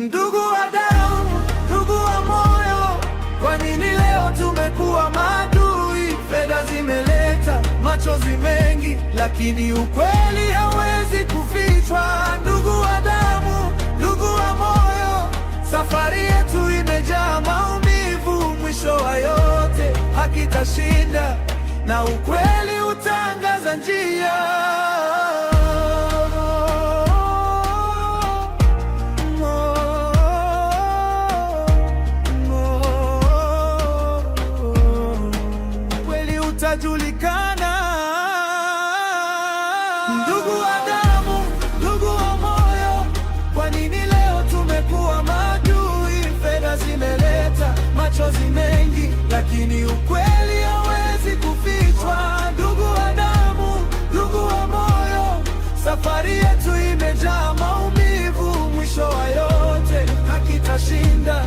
Ndugu wa damu, ndugu wa moyo, kwa nini leo tumekuwa maadui? Fedha zimeleta machozi mengi, lakini ukweli hawezi kufichwa. Ndugu wa damu, ndugu wa moyo, safari yetu imejaa maumivu. Mwisho wa yote haki itashinda na ukweli utangaza njia. Utajulikana. Ndugu wa damu, ndugu wa moyo, kwa nini leo tumekuwa maadui? Fedha zimeleta machozi mengi, lakini ukweli hawezi kufichwa. Ndugu wa damu, ndugu wa moyo, safari yetu imejaa maumivu. Mwisho wa yote haki itashinda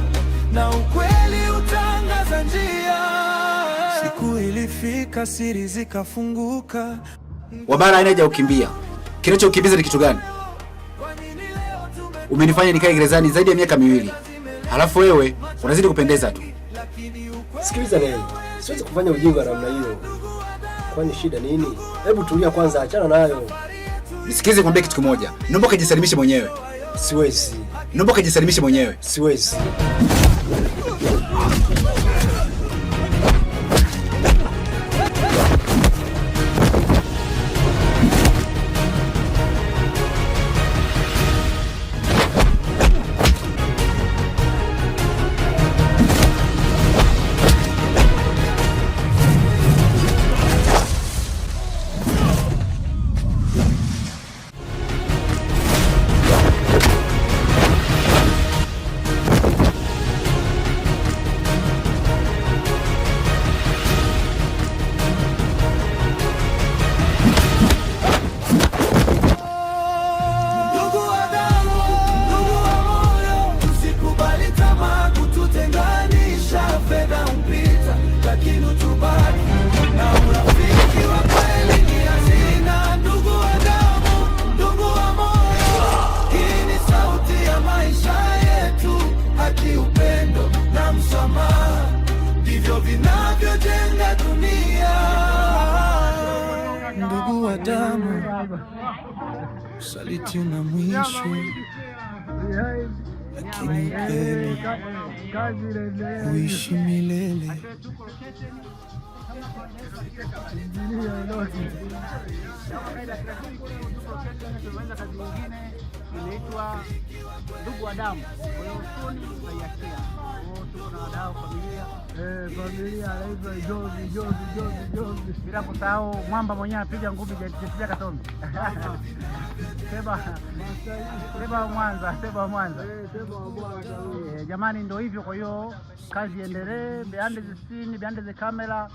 na ukweli utangaza njia. Siku ilifika, siri zikafunguka. Wabara haina haja ukimbia. Kinachokimbiza ni kitu gani? Umenifanya nikae gerezani zaidi ya miaka 2. Halafu wewe unazidi kupendeza tu. Sikiliza Neli, siwezi kufanya ujinga namna hiyo. Kwani shida nini? Hebu tulia kwanza, achana nayo. Nisikize kwambie kitu kimoja. Naomba kujisalimishe mwenyewe. Siwezi. Naomba kujisalimishe mwenyewe. Siwezi. Vinavyojenga dunia. Ndugu wa damu, usaliti una mwisho, lakini ukweli huishi milele. Inaitwa Ndugu wa Damu. Kwa hiyo usoni tunaiachia. Tuko na wadau familia. Familia anaitwa Jozi. Bila kusahau mwamba mwenyewe apiga ngumi Jetia Katombe. Seba Mwanza. Jamani, ndio hivyo. Kwa hiyo kazi iendelee, behind the scene, behind the camera.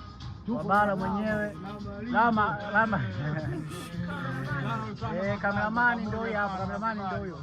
Wabara mwenyewe lama kameramani ndio huyo.